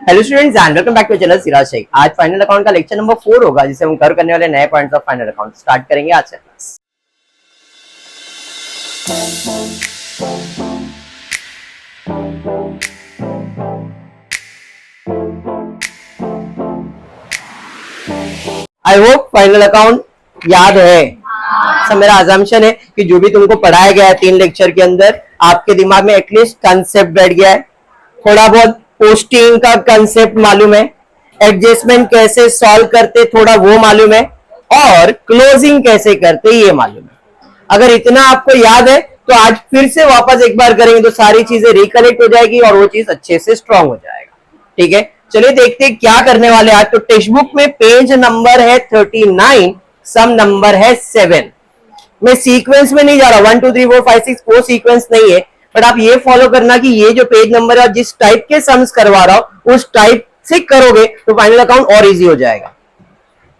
Hello students and welcome back to channel Siraj Shaikh. आज final account का lecture number 4 होगा, जिसे हम कवर करने वाले नए points of final account start करेंगे आज से class. I hope final account याद है। सब मेरा अजम्पशन है कि जो भी तुमको पढ़ाया गया है 3 लेक्चर के अंदर, आपके दिमाग में एटलीस्ट कंसेप्ट बैठ गया है, थोड़ा बहुत पोस्टिंग का कंसेप्ट मालूम है, एडजस्टमेंट कैसे सॉल्व करते थोड़ा वो मालूम है, और क्लोजिंग कैसे करते ये मालूम है। अगर इतना आपको याद है तो आज फिर से वापस एक बार करेंगे तो सारी चीजें रिकलेक्ट हो जाएगी और वो चीज अच्छे से स्ट्रांग हो जाएगा। ठीक है, चलिए देखते हैं क्या करने वाले आज। तो टेक्स्ट बुक में पेज नंबर है 39, सम नंबर है 7। मैं सीक्वेंस में नहीं जा रहा, 1 2 3 4 5 6 वो सीक्वेंस नहीं है, बट आप ये फॉलो करना कि ये जो पेज नंबर है जिस टाइप के सम्स करवा रहा हूं उस टाइप से करोगे तो फाइनल अकाउंट और इजी हो जाएगा।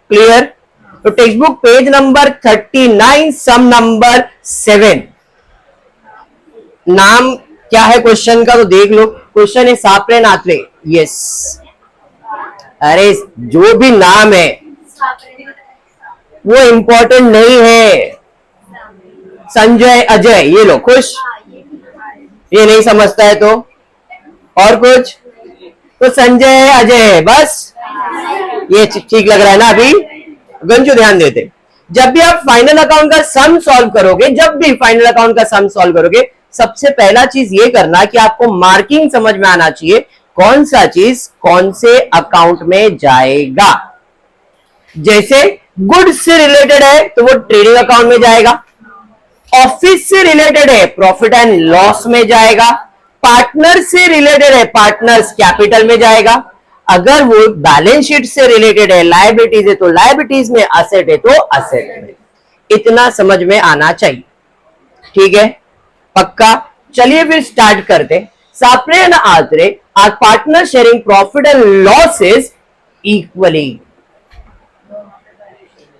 क्लियर? तो टेक्स्ट बुक पेज नंबर 39, सम नंबर 7। नाम क्या है क्वेश्चन का तो देख लो। क्वेश्चन है सापरे नात्रे। यस, अरे जो भी नाम है वो इंपॉर्टेंट नहीं है। संजय, अजय, ये लो खुश। ये नहीं समझता है तो और कुछ, तो संजय अजय बस ये ठीक लग रहा है ना। अभी गंजू ध्यान देते, जब भी आप फाइनल अकाउंट का सम सॉल्व करोगे, जब भी फाइनल अकाउंट का सम सॉल्व करोगे, सबसे पहला चीज ये करना कि आपको मार्किंग समझ में आना चाहिए, कौन सा चीज कौन से अकाउंट में जाएगा। जैसे गुड्स से रिलेटेड है तो वो ट्रेडिंग अकाउंट में जाएगा, ऑफिस से रिलेटेड है प्रॉफिट एंड लॉस में जाएगा, पार्टनर से रिलेटेड है पार्टनर्स कैपिटल में जाएगा, अगर वो बैलेंस शीट से रिलेटेड है लायबिलिटीज है तो लायबिलिटीज में, असेट है तो असेट में। इतना समझ में आना चाहिए। ठीक है, पक्का? चलिए फिर स्टार्ट करते। Sapre and Atre are partner sharing profit and losses equally.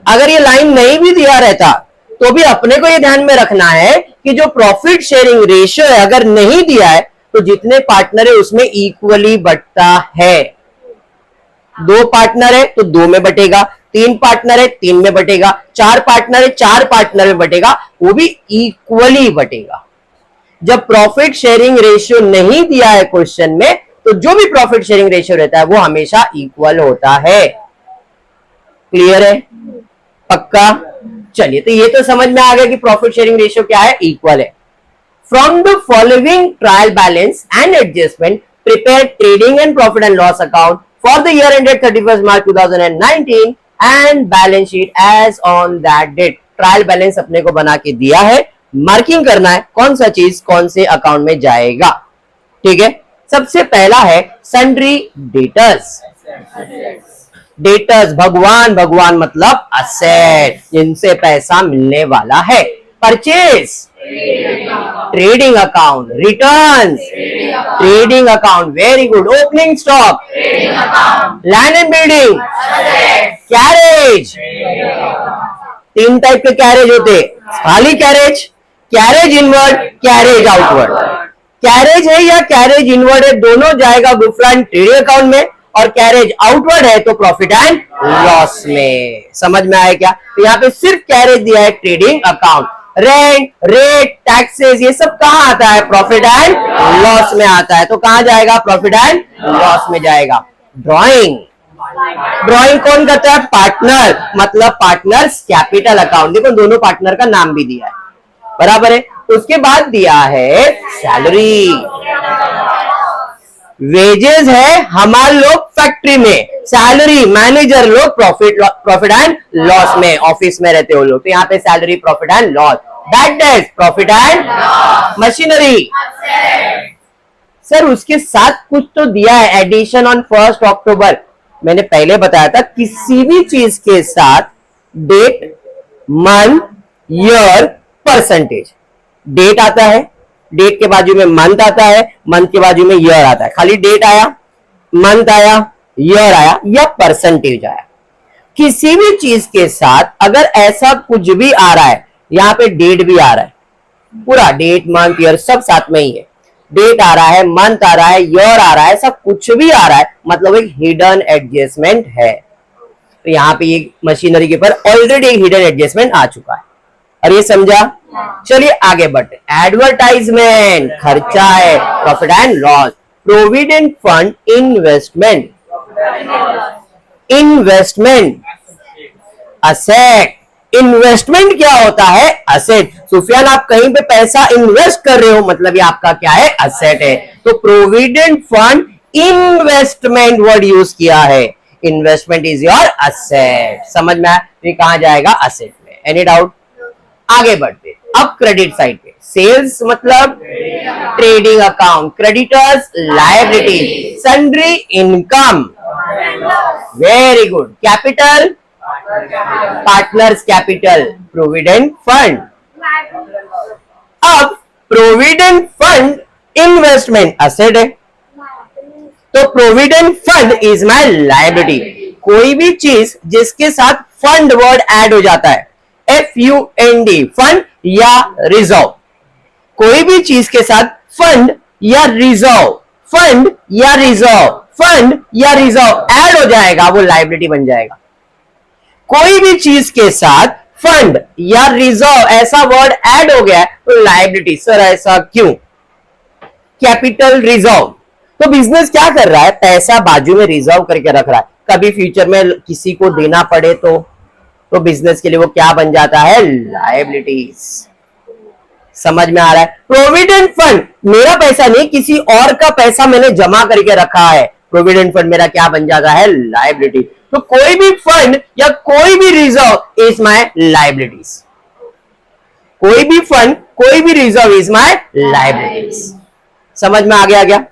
अगर ये लाइन नहीं भी दिया रहता तो भी अपने को ये ध्यान में रखना है कि जो प्रॉफिट शेयरिंग रेशियो है अगर नहीं दिया है तो जितने पार्टनर है उसमें इक्वली बंटता है। 2 पार्टनर है तो 2 में बटेगा, 3 पार्टनर है 3 में बटेगा, 4 पार्टनर है 4 पार्टनर में बटेगा, वो भी इक्वली बटेगा। जब प्रॉफिट शेयरिंग रेशियो नहीं दिया है क्वेश्चन में तो जो भी प्रॉफिट शेयरिंग रेशियो रहता है वो हमेशा इक्वल होता है। क्लियर है? पक्का? चलिए, तो ये तो समझ में आ गया कि प्रॉफिट शेयरिंग रेशियो क्या है, इक्वल है। From the following trial balance and adjustment prepare trading and profit and loss account for the year ended 31 March 2019 and balance sheet as on that date. Trial balance अपने को बना के दिया है, marking करना है कौन सा चीज कौन से अकाउंट में जाएगा। ठीक है, सबसे पहला है सन्ड्री डेटर्स। डेटर्स भगवान, भगवान मतलब असेट, जिनसे पैसा मिलने वाला है। Purchase trading account, returns trading account, very good. Opening stock land and building, carriage 3 type के कैरेज होते, खाली carriage, carriage inward, carriage outward. Carriage है या कैरेज इनवर्ड है दोनों जाएगा गुफ्रा एंड ट्रेडिंग अकाउंट में, और कैरेज आउटवर्ड है तो प्रॉफिट एंड लॉस में। समझ में आया क्या? तो यहाँ पे सिर्फ कैरेज दिया है trading account. Rent, rate, taxes ये सब कहाँ आता है? प्रॉफिट एंड लॉस में आता है। तो कहाँ जाएगा? प्रॉफिट एंड लॉस में जाएगा। ड्रॉइंग, ड्रॉइंग कौन करता है? पार्टनर, मतलब पार्टनर्स कैपिटल अकाउंट। देखो दोनों पार्टनर का नाम भी दिया है, बराबर है। उसके बाद दिया है सैलरी, वेजेस है हमारे लोग फैक्ट्री में, सैलरी मैनेजर लोग प्रॉफिट एंड लॉस में, ऑफिस में रहते हो लोग, तो यहाँ पे salary profit and loss. Bad debt profit and machinery. Sir उसके साथ कुछ तो दिया है एडिशन ऑन 1 अक्टूबर। मैंने पहले बताया था किसी भी चीज के साथ date, month, year, percentage. Date आता है, डेट के बाजू में मंथ आता है, मंथ के बाजू में ईयर आता है। खाली डेट आया, मंथ आया, ईयर आया या परसेंटेज आया। किसी भी चीज के साथ अगर ऐसा कुछ भी आ रहा है, यहां पे डेट भी आ रहा है, पूरा डेट मंथ ईयर सब साथ में ही है, डेट आ रहा है, मंथ आ रहा है, ईयर आ रहा है, ऐसा कुछ भी आ रहा है, मतलब एक हिडन एडजस्टमेंट है। तो यहाँ पे ये मशीनरी के ऊपर ऑलरेडी एक हिडन एडजस्टमेंट आ चुका है। और ये समझा? चलिए आगे बढ़ते। एडवर्टाइजमेंट खर्चा है, profit and loss. Provident fund investment, investment asset. Investment क्या होता है? असेट। सुफियान आप कहीं पे पैसा इन्वेस्ट कर रहे हो, मतलब ये आपका क्या है? असेट है। तो provident fund investment word use किया है। Investment is your asset. समझ में आया? ये कहां जाएगा? असेट में। Any doubt? आगे बढ़ते। अब क्रेडिट साइड पे सेल्स मतलब trading account, creditors liability, sundry income, very good. Capital partners capital, provident fund. अब प्रोविडेंट फंड इन्वेस्टमेंट असेट है, तो provident fund is my liability. कोई भी चीज जिसके साथ फंड वर्ड ऐड हो जाता है, FUND, फंड या रिजर्व, कोई भी चीज के साथ फंड या रिजर्व, फंड या रिजर्व, फंड या रिजर्व ऐड हो जाएगा, वो लायबिलिटी बन जाएगा। कोई भी चीज के साथ फंड या रिजर्व ऐसा वर्ड ऐड हो गया है तो लायबिलिटी। सर ऐसा क्यों? कैपिटल रिजर्व, तो बिजनेस क्या कर रहा है? पैसा बाजू में रिजर्व करके रख रहा है, कभी फ्यूचर में किसी को देना पड़े तो बिजनेस के लिए वो क्या बन जाता है? लायबिलिटीज। समझ में आ रहा है? प्रोविडेंट फंड मेरा पैसा नहीं, किसी और का पैसा मैंने जमा करके रखा है, प्रोविडेंट फंड मेरा क्या बन जाता है? लायबिलिटी। तो कोई भी फंड या कोई भी रिजर्व इज माय लायबिलिटीज, कोई भी फंड कोई भी रिजर्व इज माय लायबिलिटीज। समझ में आ गया?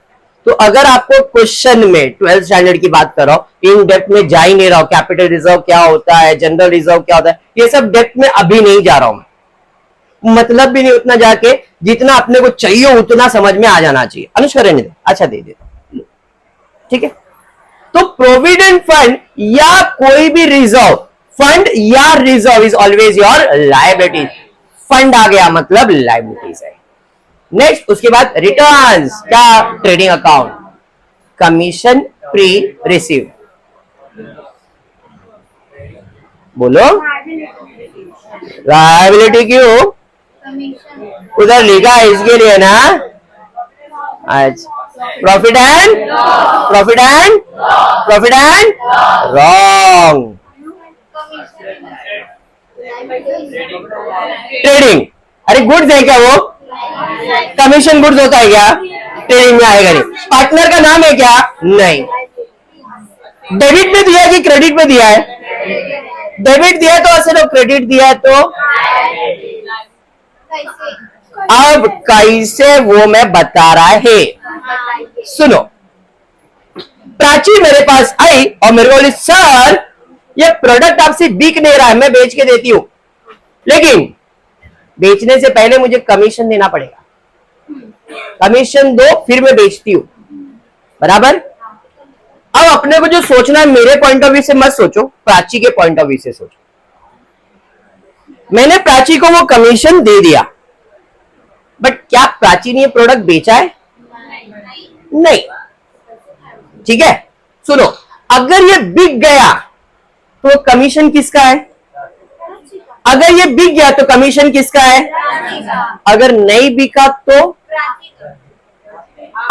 तो अगर आपको क्वेश्चन में 12th स्टैंडर्ड की बात कर रहा हूं, इन डेप्थ में जा ही नहीं रहा हूं, कैपिटल रिजर्व क्या होता है, जनरल रिजर्व क्या होता है, ये सब डेप्थ में अभी नहीं जा रहा हूं, मतलब भी नहीं उतना जाके, जितना अपने को चाहिए उतना समझ में आ जाना चाहिए। अनुष्का रहने दे, अच्छा दे देता, ठीक है। तो प्रोविडेंट फंड या कोई भी रिजर्व, फंड या reserve is always your liability. Fund आ गया मतलब लायबिलिटीज है। नेक्स्ट उसके बाद रिटर्न्स, क्या? Trading account, commission pre receive, बोलो लायबिलिटी क्यों? उधर लिखा है इसके लिए ना। अच्छा, प्रॉफिट एंड रॉन्ग। ट्रेडिंग, अरे गुड्स है क्या वो? कमीशन गुड्स होता है क्या? ट्रेडिंग में आएगा नहीं। पार्टनर का नाम है क्या? नहीं। डेबिट में दिया है कि क्रेडिट में दिया है? डेबिट दिया है तो असेट, और क्रेडिट दिया है तो। अब कैसे वो मैं बता रहा है, सुनो। प्राची मेरे पास आई और मेरे को बोली सर ये प्रोडक्ट आपसे बिक नहीं रहा है, मैं बेच के देती हूं, लेकिन बेचने से पहले मुझे कमीशन देना पड़ेगा, कमीशन दो फिर मैं बेचती हूं, बराबर। अब अपने को जो सोचना है, मेरे पॉइंट ऑफ व्यू से मत सोचो, प्राची के पॉइंट ऑफ व्यू से सोचो। मैंने प्राची को वो कमीशन दे दिया, बट क्या प्राची ने ये प्रोडक्ट बेचा है? नहीं। ठीक है, सुनो, अगर ये बिक गया तो कमीशन किसका है? अगर ये बिक गया तो कमीशन किसका है? अगर नहीं बिका तो?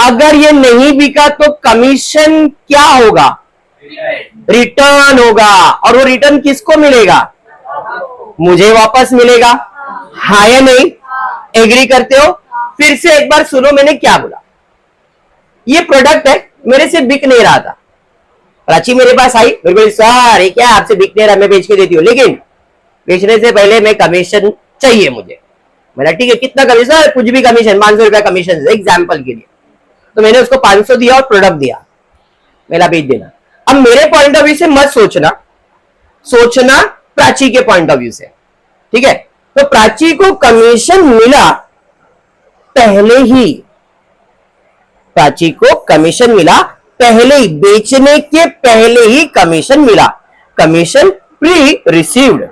अगर ये नहीं बिका तो कमीशन क्या होगा? रिटर्न होगा। और वो रिटर्न किसको मिलेगा? मुझे वापस मिलेगा। हाँ या नहीं? एग्री करते हो? फिर से एक बार सुनो, मैंने क्या बोला। ये प्रोडक्ट है, मेरे से बिक नहीं रहा था, प्राची मेरे पास आई, मेरे को सर ये क्या आपसे बिक नहीं रहा, मैं बेच के देती हूँ, लेकिन बेचने से पहले मैं कमीशन चाहिए मुझे। मेरा ठीक है, कितना कमीशन? कुछ भी कमीशन, 500 रुपया कमीशन एग्जाम्पल के लिए। तो मैंने उसको 500 दिया और प्रोडक्ट दिया, मेरा बेच देना। अब मेरे पॉइंट ऑफ व्यू से मत सोचना, सोचना प्राची के पॉइंट ऑफ व्यू से, ठीक है। तो प्राची को कमीशन मिला पहले ही, प्राची को कमीशन मिला पहले ही, बेचने के पहले ही कमीशन मिला। Commission pre received,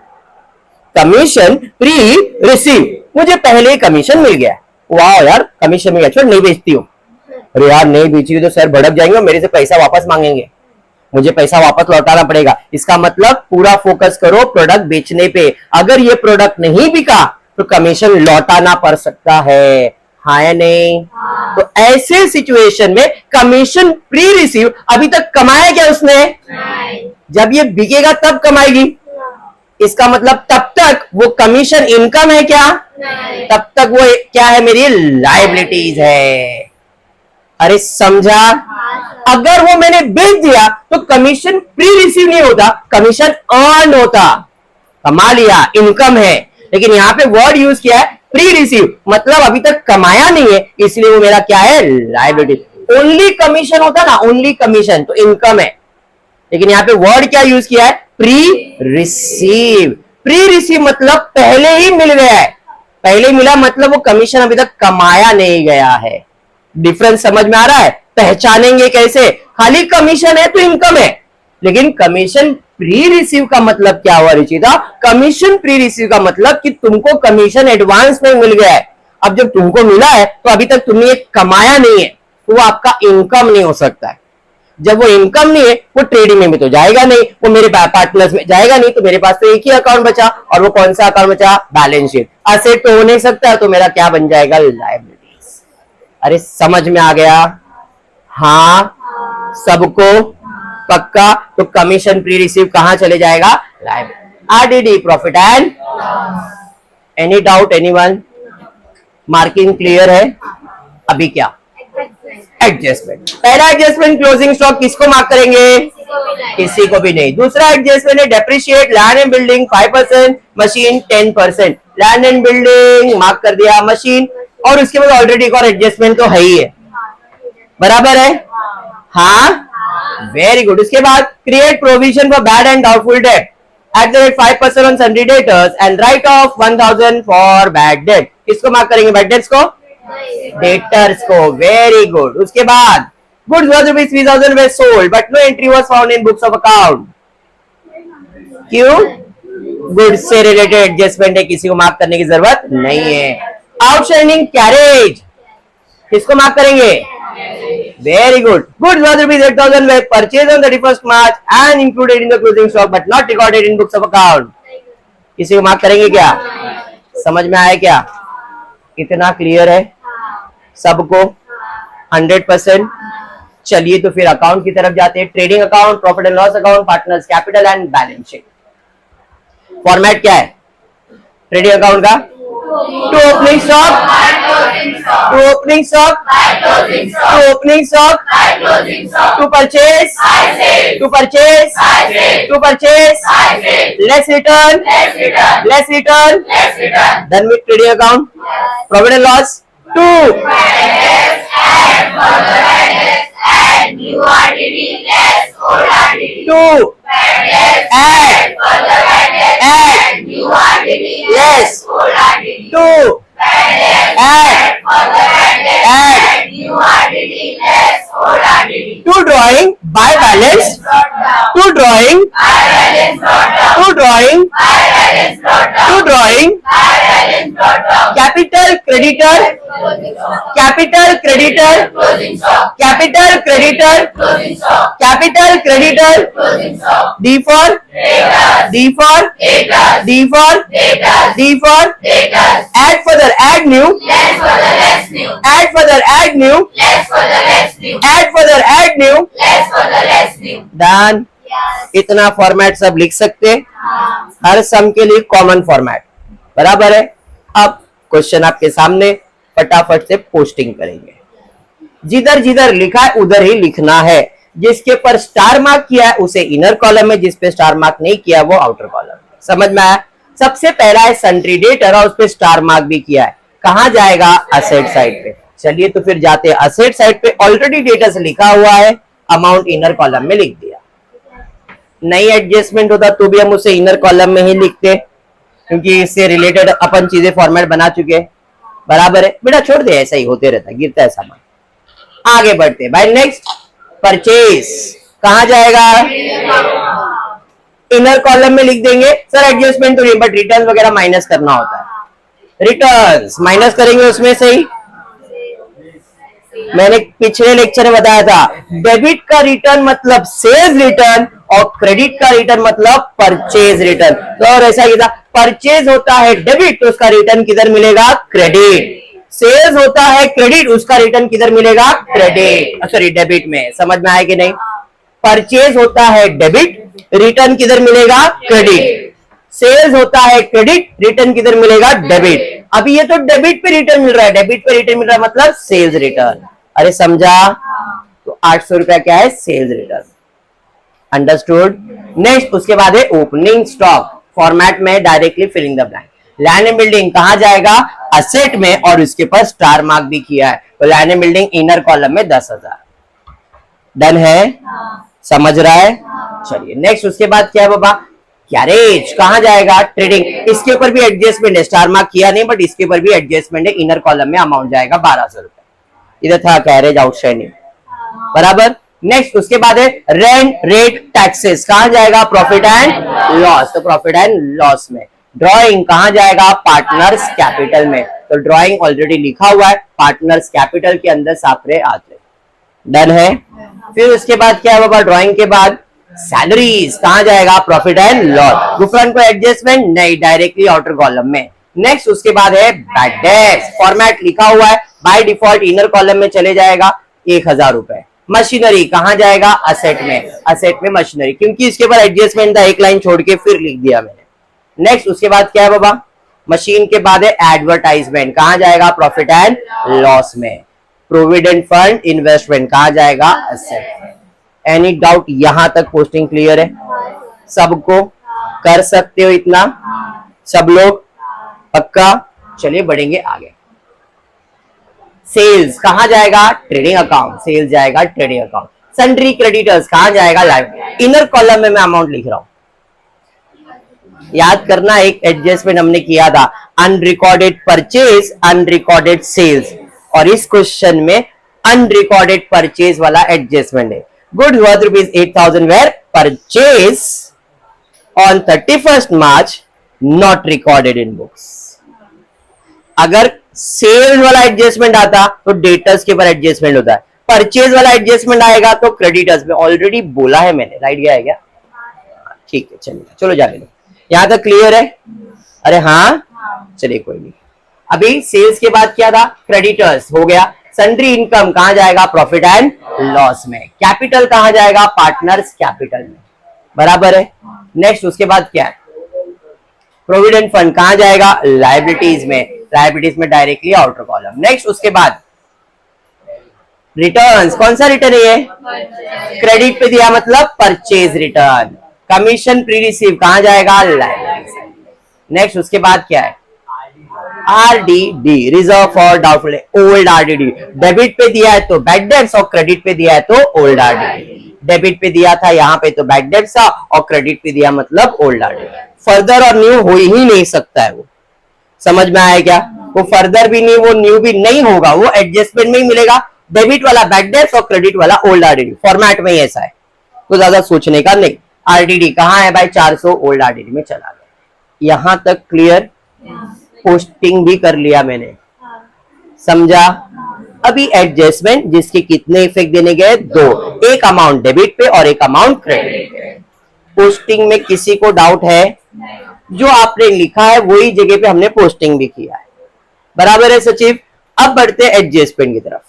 commission pre receive, मुझे पहले ही कमीशन मिल गया। वाह यार, कमीशन मिल गया, छोड़ नहीं बेचती हूं, अरे यार नहीं बेची तो सर भड़क जाएंगे और मेरे से पैसा वापस मांगेंगे, मुझे पैसा वापस लौटाना पड़ेगा। इसका मतलब पूरा फोकस करो प्रोडक्ट बेचने पे। अगर ये प्रोडक्ट नहीं बिका तो कमीशन लौटाना पड़ सकता है, हाँ या नहीं? तो ऐसे सिचुएशन में कमीशन प्री रिसीव अभी तक कमाया क्या उसने? जब ये बिकेगा तब कमाएगी। इसका मतलब तब तक वो कमीशन इनकम है क्या? तब तक वो क्या है? मेरी लायबिलिटीज है। अरे समझा? अगर वो मैंने बेच दिया तो कमीशन प्री रिसीव नहीं होता, कमीशन अर्न होता। कमा लिया, इनकम है। लेकिन यहां पे वर्ड यूज किया है प्री रिसीव, मतलब अभी तक कमाया नहीं है, इसलिए वो मेरा क्या है? लायबिलिटी। ओनली कमीशन होता ना, ओनली कमीशन तो इनकम है। लेकिन यहाँ पे वर्ड क्या यूज किया है? Pre receive. प्री रिसीव मतलब पहले ही मिल गया है, पहले मिला मतलब वो कमीशन अभी तक कमाया नहीं गया है। डिफरेंस समझ में आ रहा है? पहचानेंगे कैसे? खाली कमीशन है तो इनकम है, लेकिन कमीशन प्री रिसीव का मतलब क्या हुआ रुचिता? कमीशन प्री रिसीव का मतलब कि तुमको कमीशन एडवांस में मिल गया है। अब जब तुमको मिला है तो अभी तक तुमने ये कमाया नहीं है, तो वो आपका इनकम नहीं हो सकता है। जब वो इनकम नहीं है वो ट्रेडिंग में भी तो जाएगा नहीं, वो मेरे पार्टनर्स में जाएगा नहीं, तो मेरे पास तो एक ही अकाउंट बचा, और वो कौन सा अकाउंट बचा? Balance sheet. असेट तो हो नहीं सकता, तो मेरा क्या बन जाएगा? लायबिलिटीज। अरे समझ में आ गया? हाँ सबको पक्का? तो कमीशन प्री रिसीव कहां चले जाएगा? Liability. RDD, profit and. Any doubt? Anyone? Marking clear है? अभी क्या? एडजस्टमेंट। पहला एडजस्टमेंट क्लोजिंग स्टॉक किसको मार्क करेंगे? किसी को भी नहीं। दूसरा एडजस्टमेंट है depreciate land and building 5%, machine 10%। Land and building mark कर दिया, मशीन, और उसके बाद ऑलरेडी एक और एडजस्टमेंट तो है ही है, बराबर है? हाँ वेरी गुड। उसके बाद create provision for bad and doubtful debt at the rate 5% on sundry debtors and write off 1000 for bad debt. किसको मार्क करेंगे? बैड डेट्स को, डेटर्स को। Very good. उसके बाद goods worth rupees 3000 were sold but no entry was found in books of account. क्यों? Goods से related adjustment है, किसी को मार्क करने की जरूरत नहीं है। आउटस्टैंडिंग कैरेज किसको मार्क करेंगे? Very good. Goods worth rupees 8000 way purchase on 31st March and included in the closing stock but not recorded in books of account. किसी को मार्क करेंगे क्या? समझ में आया क्या? कितना क्लियर है सबको? 100%। चलिए तो फिर अकाउंट की तरफ जाते हैं। Trading account, profit and loss account, partners capital and balance sheet. Format क्या है ट्रेडिंग अकाउंट का? To opening stock, to opening stock, to opening stock, to purchase, to purchase, to purchase, less return, less return, done with trading account. Profit and loss, to to add less to add to drawing by balance, to drawing, to drawing, to drawing capital creditor, capital creditor, capital creditor, capital creditor, D for D for D for D for add further, add new, add further, add new, add further, add new, done। इतना format सब लिख सकते हैं, हर सम के लिए common format, बराबर है। अब क्वेश्चन आपके सामने, फटाफट से पोस्टिंग करेंगे। जिधर जिधर लिखा है उधर ही लिखना है। जिसके पर स्टार मार्क किया है उसे इनर कॉलम में, जिस पे स्टार मार्क नहीं किया वो आउटर कॉलम में। समझ में आया? सबसे पहला है सन्ड्री डेटर और उस पे स्टार मार्क भी किया है। कहां जाएगा? असेट साइड पे। चलिए तो फिर जाते हैं असेट साइड पे। ऑलरेडी डेटर्स लिखा हुआ है, अमाउंट इनर कॉलम में लिख दिया। नई एडजस्टमेंट होता तो भी हम उसे इनर कॉलम में ही लिखते, क्योंकि इससे रिलेटेड अपन चीजें फॉर्मेट बना चुके, बराबर है। बेटा छोड़ दे, ऐसा ही होते रहता, गिरता है सामान। आगे बढ़ते भाई। नेक्स्ट परचेज कहां जाएगा? इनर कॉलम में लिख देंगे। सर एडजस्टमेंट तो नहीं, बट रिटर्न वगैरह माइनस करना होता है। रिटर्न्स माइनस करेंगे उसमें से ही, मैंने पिछले लेक्चर में बताया था, डेबिट का रिटर्न मतलब सेल्स रिटर्न और क्रेडिट का रिटर्न मतलब परचेज रिटर्न। तो और ऐसा ही था, परचेज होता है डेबिट तो उसका रिटर्न किधर मिलेगा? क्रेडिट। सेल्स होता है क्रेडिट, उसका रिटर्न किधर मिलेगा? क्रेडिट, सॉरी डेबिट में। समझ में आया कि नहीं? परचेज होता है डेबिट, रिटर्न किधर मिलेगा? क्रेडिट। सेल्स होता है क्रेडिट, रिटर्न किधर मिलेगा? डेबिट। अभी ये तो डेबिट पे रिटर्न मिल रहा है, डेबिट पे रिटर्न मिल रहा है मतलब सेल्स रिटर्न। अरे समझा? तो 800 रुपया क्या है? Sales return. अंडरस्टूड? नेक्स्ट उसके बाद है ओपनिंग स्टॉक, फॉर्मेट में directly filling the blank. Land and building कहां जाएगा? असेट में, और उसके पास स्टार मार्क भी किया है, तो land and building inner column में 10,000। डन है? समझ रहा है? चलिए नेक्स्ट उसके बाद क्या है बाबा? कैरेज कहां जाएगा? ट्रेडिंग। इसके ऊपर भी एडजस्टमेंट है, स्टार मार्क किया नहीं बट इसके ऊपर भी एडजस्टमेंट है। इनर कॉलम में अमाउंट जाएगा 1200 रुपए। इधर था कैरेज आउटस्टैंडिंग, बराबर। नेक्स्ट उसके बाद है रेंट, रेट, टैक्सेस कहां जाएगा? प्रॉफिट एंड लॉस, तो प्रॉफिट एंड लॉस में। ड्रॉइंग कहां जाएगा? पार्टनर्स कैपिटल में, तो ड्रॉइंग ऑलरेडी लिखा हुआ है, पार्टनर्स कैपिटल के अंदर सापरे आते। डन है? फिर उसके बाद क्या है बाबा? ड्रॉइंग के बाद सैलरीज कहां जाएगा? Profit and loss. गुफरन को एडजस्टमेंट नहीं, डायरेक्टली आउटर कॉलम में। नेक्स्ट उसके बाद है बैड डेट्स, फॉर्मेट लिखा हुआ है, बाय डिफॉल्ट इनर कॉलम में चले जाएगा 1000 रुपए। मशीनरी कहां जाएगा? असेट में, असेट में मशीनरी, क्योंकि इसके ऊपर एडजस्टमेंट था, एक लाइन छोड़ के फिर लिख दिया मैंने। नेक्स्ट उसके बाद क्या है बाबा? मशीन के बाद है एडवर्टाइजमेंट, कहां जाएगा? प्रॉफिट एंड लॉस में। प्रोविडेंट फंड, इन्वेस्टमेंट कहां जाएगा? असेट। एनी डाउट यहां तक? पोस्टिंग क्लियर है सबको? कर सकते हो इतना सब लोग? पक्का? चलिए बढ़ेंगे आगे। सेल्स कहां जाएगा? ट्रेडिंग अकाउंट, सेल्स जाएगा ट्रेडिंग अकाउंट। सन्ड्री क्रेडिटर्स कहां जाएगा? लाइव। इनर कॉलम में मैं अमाउंट लिख रहा हूं, याद करना एक एडजस्टमेंट हमने किया था, अनरिकॉर्डेड परचेज, अनरिकॉर्डेड सेल्स, और इस क्वेश्चन में अनरिकॉर्डेड परचेज वाला एडजस्टमेंट है। Goods worth rupees 8,000 were purchase on 31st March not recorded in books. अगर सेल्स वाला एडजस्टमेंट आता तो डेटर्स के ऊपर एडजस्टमेंट होता है, परचेज वाला एडजस्टमेंट आएगा तो क्रेडिटर्स में। ऑलरेडी बोला है मैंने, राइट गया है क्या? ठीक है चलिए, चलो जाने दो। यहां तक क्लियर है? अरे हाँ, चलिए कोई नहीं। अभी सेल्स के बाद क्या था? क्रेडिटर्स हो गया। सन्ड्री इनकम कहां जाएगा? प्रॉफिट एंड लॉस में। कैपिटल कहां जाएगा? पार्टनर्स कैपिटल में, बराबर है। नेक्स्ट उसके बाद क्या है? प्रोविडेंट फंड कहां जाएगा? लायबिलिटीज में, लायबिलिटीज में डायरेक्टली आउटर कॉलम। नेक्स्ट उसके बाद रिटर्न्स, कौन सा रिटर्न है? क्रेडिट पे दिया मतलब purchase return. Commission pre receive कहां जाएगा? लायबिलिटीज। नेक्स्ट उसके बाद क्या है? RDD, reserve for doubtful, old RDD. Debit पे दिया है तो बैड डेब्ट्स और क्रेडिट पे दिया है तो ओल्ड आरडीडी। डेबिट पे दिया था यहाँ पे तो बैड डेब्ट्स था, और क्रेडिट पे दिया मतलब ओल्ड आरडीडी। फर्दर और न्यू हो ही नहीं सकता है वो, समझ में आया क्या? वो फर्दर भी नहीं, वो न्यू भी नहीं होगा, वो एडजस्टमेंट में ही मिलेगा। डेबिट वाला बैड डेब्ट्स और क्रेडिट वाला ओल्ड आरडीडी, फॉर्मेट में ही ऐसा है, तो ज्यादा सोचने का नहीं। आरडीडी कहां है भाई? 400 ओल्ड आरडीडी में चला गया। यहां तक क्लियर? पोस्टिंग भी कर लिया मैंने, समझा? अभी एडजस्टमेंट जिसके कितने इफेक्ट देने गए? 2, एक अमाउंट डेबिट पे और एक अमाउंट क्रेडिट पे। पोस्टिंग में किसी को डाउट है? जो आपने लिखा है वही जगह पे हमने पोस्टिंग भी किया है, बराबर है सचिव? अब बढ़ते हैं एडजस्टमेंट की तरफ।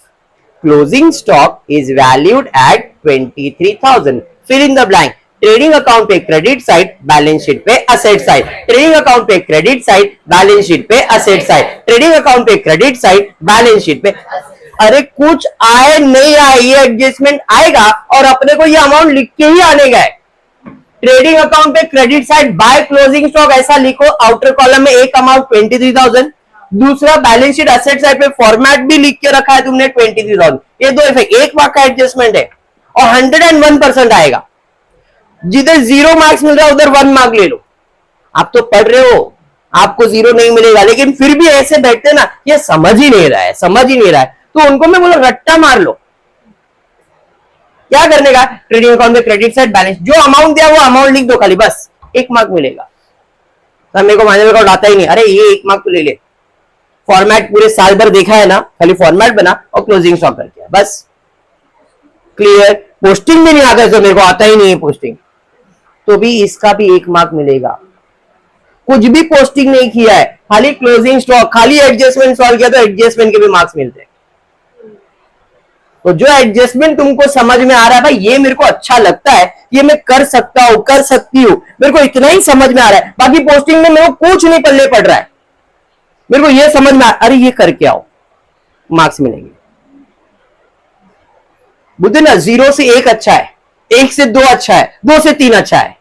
Closing stock is valued at 23,000, fill in the blank. Trading account पे क्रेडिट साइड, बैलेंस शीट पे असेट साइड। ट्रेडिंग अकाउंट पे क्रेडिट साइड, बैलेंस शीट पे असेट साइड। ट्रेडिंग अकाउंट पे क्रेडिट साइड, बैलेंस शीट पे। अरे कुछ आए नहीं आए, ये एडजस्टमेंट आएगा और अपने को ये अमाउंट लिख के ही आने गए। ट्रेडिंग अकाउंट पे credit side by closing stock ऐसा लिखो, आउटर कॉलम में एक अमाउंट 23,000, दूसरा बैलेंस शीट असेट साइड पे फॉर्मेट भी लिख के रखा है तुमने 23,000। ये दो इफेक्ट, एक मार्क का एडजस्टमेंट है और 101% आएगा। जिधर 0 मार्क्स मिल रहा है उधर 1 मार्क ले लो। आप तो पढ़ रहे हो, आपको 0 नहीं मिलेगा, लेकिन फिर भी ऐसे बैठते ना, ये समझ ही नहीं रहा है, समझ ही नहीं रहा है, तो उनको मैं बोला रट्टा मार लो। क्या करने का? ट्रेडिंग अकाउंट में क्रेडिट साइड, बैलेंस, जो अमाउंट दिया वो अमाउंट लिख दो खाली, बस 1 मार्क मिलेगा। तो मेरे को माइनर अकाउंट आता ही नहीं, अरे ये 1 मार्क तो ले ले, फॉर्मेट पूरे साल भर देखा है ना, खाली फॉर्मेट बना और क्लोजिंग स्टॉक कर दिया, बस क्लियर। पोस्टिंग भी नहीं आता है, तो मेरे को आता ही नहीं है पोस्टिंग, तो भी इसका भी 1 मार्क मिलेगा। कुछ भी पोस्टिंग नहीं किया है, खाली क्लोजिंग स्टॉक, खाली एडजस्टमेंट सॉल्व किया तो एडजस्टमेंट के भी मार्क्स मिलते हैं। तो जो एडजस्टमेंट तुमको समझ में आ रहा है भाई, ये मेरे को अच्छा लगता है, ये मैं कर सकता हूं, कर सकती हूं, मेरे को इतना ही समझ में आ रहा है, बाकी पोस्टिंग में मेरे को कुछ नहीं पल्ले पड़ रहा है, मेरे को ये समझ में अरे ये करके आओ, मार्क्स मिलेंगे। बुद्ध ना 0 से 1 अच्छा है, 1 से 2 अच्छा है, 2 से 3 अच्छा है।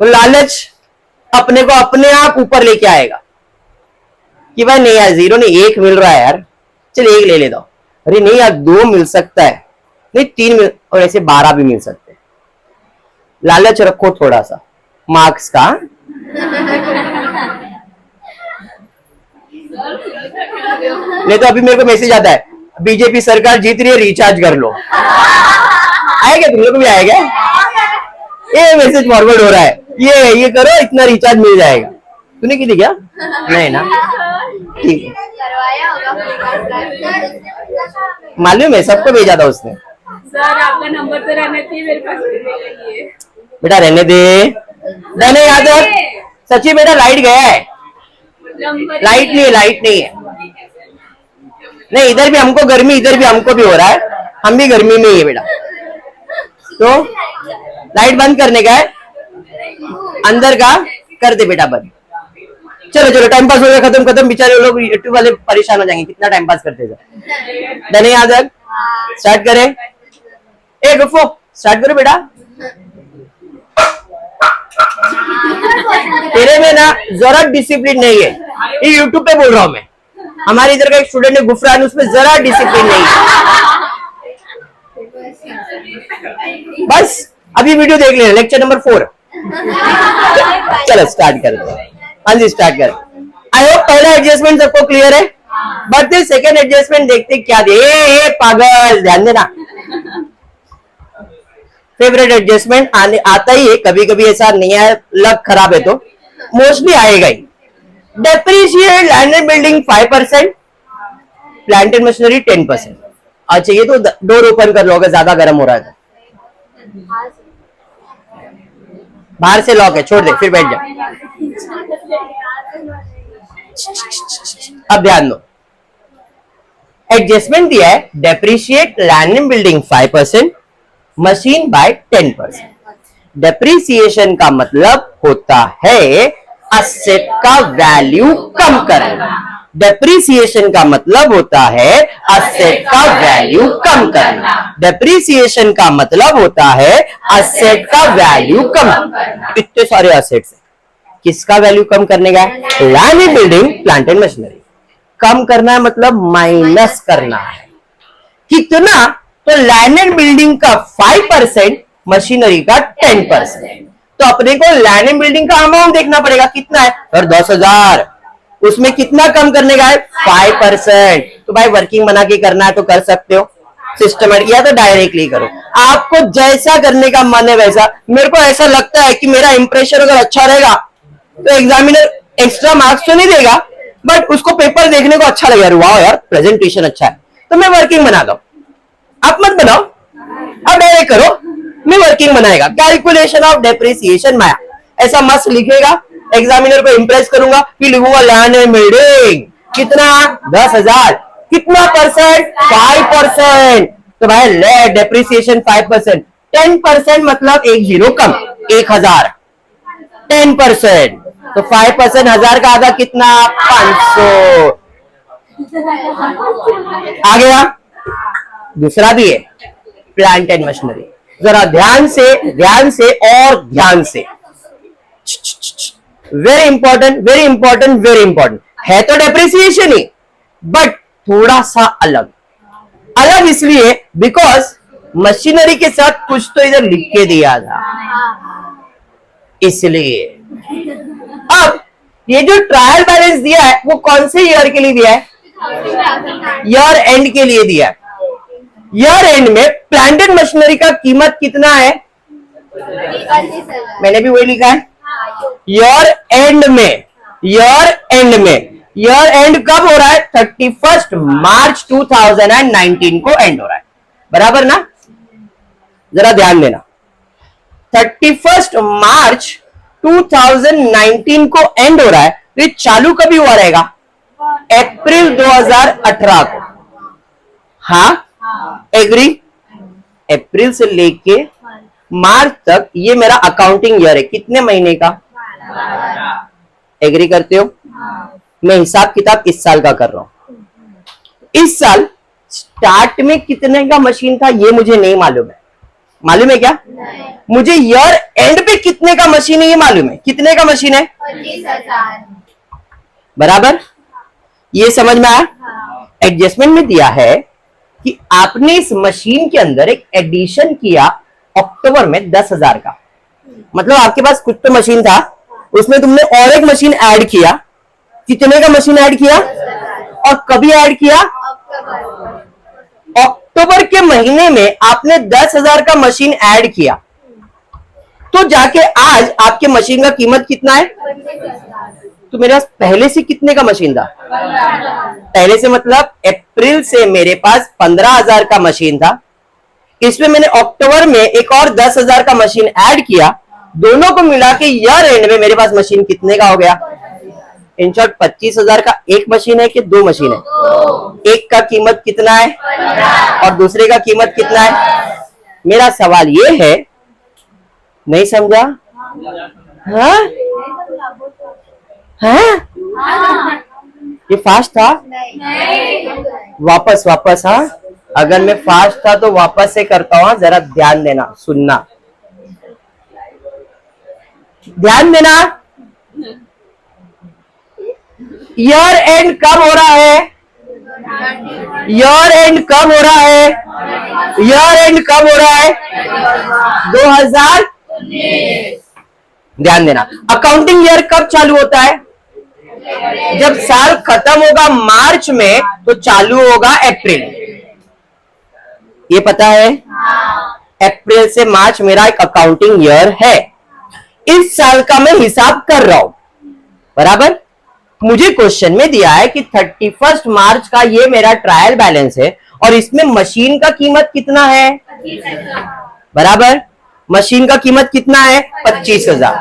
तो लालच अपने को अपने आप ऊपर लेके आएगा कि भाई नहीं यार 0 नहीं 1 मिल रहा है यार, चल 1 ले लेता हूं, अरे नहीं यार 2 मिल सकता है, नहीं 3 मिल, और ऐसे 12 भी मिल सकते हैं। लालच रखो थोड़ा सा मार्क्स का। नहीं तो अभी मेरे को मैसेज आता है, बीजेपी सरकार जीत रही है, रिचार्ज कर लो। आएगा तुम लोग भी आएगा, ये मैसेज फॉरवर्ड हो रहा है, ये करो इतना रिचार्ज मिल जाएगा। तूने की थी क्या? नहीं ना, ठीक है, मालूम है, सबको भेजा था उसने। सर आपका नंबर तो रहना चाहिए मेरे पास। बेटा रहने दे, रहने याद रख। सच्ची बेटा लाइट गया है, लाइट नहीं है, लाइट नहीं है। नहीं इधर भी हमको गर्मी, इधर भी हमको भी हो रहा है, हम भी गर्मी में ही है बेटा। तो लाइट बंद करने का है, अंदर का कर दे बेटा बंद। चलो चलो टाइम पास हो गया, खत्म खत्म, बेचारे लोग यूट्यूब वाले परेशान हो जाएंगे, कितना टाइम पास करते थे। धने याद रख, स्टार्ट करें, ए गुफ्फो स्टार्ट करो बेटा। तेरे में ना जरा डिसिप्लिन नहीं है, ये यूट्यूब पे बोल रहा हूं मैं, हमारे इधर का एक स्टूडेंट है गुफरान, उसमें जरा डिसिप्लिन नहीं है। बस अभी वीडियो देख लेना, लेक्चर नंबर 4। चलो स्टार्ट करते हैं, हाँ जी स्टार्ट करें। आई होप पहला एडजस्टमेंट सबको क्लियर है, बट सेकेंड एडजस्टमेंट देखते क्या दे। पागल ध्यान देना, फेवरेट एडजस्टमेंट आने आता ही है, कभी कभी ऐसा नहीं है, लक खराब है तो मोस्टली आएगा ही। Depreciate land and building 5%, plant and machinery 10%। अच्छा ये तो डोर ओपन कर लो अगर ज्यादा गर्म हो रहा है तो, बाहर से लॉक है, छोड़ दे फिर बैठ जा। अब ध्यान दो, एडजस्टमेंट दिया है, depreciate land and building 5%, machine by 10%। Depreciation का मतलब होता है असेट का वैल्यू कम करना। डेप्रिसिएशन का मतलब होता है असेट का वैल्यू कम करना। डेप्रिसिएशन का मतलब होता है असेट का वैल्यू कम करना। इतने सारे असेट्स, किसका वैल्यू कम करने का? Land and building, plant and machinery. कम करना है मतलब माइनस करना है। कितना? तो लैंड एंड बिल्डिंग का 5%, मशीनरी का 10%। तो अपने को लैंड एंड बिल्डिंग का अमाउंट देखना पड़ेगा, कितना है और 10,000, उसमें कितना कम करने का है? 5%। तो भाई वर्किंग बना के करना है तो कर सकते हो, सिस्टमेटिक या तो डायरेक्टली करो, आपको जैसा करने का मन है वैसा। मेरे को ऐसा लगता है कि मेरा इंप्रेशन अगर अच्छा रहेगा तो एग्जामिनर एक्स्ट्रा मार्क्स तो नहीं देगा, बट उसको पेपर देखने को अच्छा लगेगा, वाह यार प्रेजेंटेशन अच्छा है, तो मैं वर्किंग बना दो। आप मत बनाओ, आप डायरेक्ट करो, मैं वर्किंग बनाएगा। कैलकुलेशन ऑफ डेप्रिसिएशन माया ऐसा मस्त लिखेगा, एग्जामिनर को इंप्रेस करूंगा कि लिखूंगा लैंड एंड बिल्डिंग कितना 10,000, कितना परसेंट? 5%। तो भाई ले डेप्रिसिएशन 5%, 10% मतलब एक जीरो कम, 1,000, 10%। तो 5% 1,000 का आधा कितना? 500। आ गया। दूसरा भी है प्लांट एंड मशीनरी, जरा ध्यान से और ध्यान से, very important very important very important है। तो डेप्रिसिएशन ही, बट थोड़ा सा अलग। अलग इसलिए बिकॉज मशीनरी के साथ कुछ तो इधर लिख के दिया था, इसलिए। अब ये जो ट्रायल बैलेंस दिया है वो कौन से ईयर के लिए दिया है? ईयर एंड के लिए दिया है। ईयर एंड में प्लांट एंड मशीनरी का कीमत कितना है? मैंने भी वही लिखा है। ईयर एंड में ईयर एंड कब हो रहा है? 31 मार्च 2019 को एंड हो रहा है, बराबर ना? जरा ध्यान देना, 31 मार्च 2019 को एंड हो रहा है, तो ये चालू कभी हुआ रहेगा? अप्रैल 2018 को। हाँ, एग्री? अप्रैल से लेके मार्च तक ये मेरा अकाउंटिंग ईयर है, कितने महीने का? एग्री करते हो? मैं हिसाब किताब इस साल का कर रहा हूं। इस साल स्टार्ट में कितने का मशीन था ये मुझे नहीं मालूम है, मालूम है क्या? मुझे ईयर एंड पे कितने का मशीन है ये मालूम है। कितने का मशीन है? 25,000। बराबर, ये समझ में आया? एडजस्टमेंट में दिया है कि आपने इस मशीन के अंदर एक एडिशन किया अक्टूबर में 10,000 का, मतलब आपके पास कुछ तो मशीन था, उसमें तुमने और एक मशीन ऐड किया। कितने का मशीन ऐड किया और कभी ऐड किया? अक्टूबर के महीने में आपने 10,000 का मशीन ऐड किया, तो जाके आज आपके मशीन का कीमत कितना है? तो मेरे पास पहले से कितने का मशीन था? पहले से मतलब अप्रैल से मेरे पास 15,000 का मशीन था, इसमें मैंने अक्टूबर में एक और 10,000 का मशीन ऐड किया, दोनों को मिला के ईयर एंड में मेरे पास मशीन कितने का हो गया? इन शॉर्ट 25,000 का एक मशीन है कि दो मशीन है? एक का कीमत कितना है और दूसरे का कीमत कितना है? मेरा सवाल ये है, नहीं समझा? हाँ हाँ, ये फास्ट था? वापस वापस, हाँ, अगर मैं फास्ट था तो वापस से करता हूं, जरा ध्यान देना, सुनना, ध्यान देना। ईयर एंड कब हो रहा है? ईयर एंड कब हो रहा है? ईयर एंड कब हो रहा है? 2019। ध्यान देना, अकाउंटिंग ईयर कब चालू होता है? जब साल खत्म होगा मार्च में तो चालू होगा अप्रैल, ये पता है? अप्रैल से मार्च मेरा एक अकाउंटिंग ईयर है, इस साल का मैं हिसाब कर रहा हूं, बराबर? मुझे क्वेश्चन में दिया है कि 31 मार्च का ये मेरा ट्रायल बैलेंस है और इसमें मशीन का कीमत कितना है? बराबर, मशीन का कीमत कितना है? 25,000,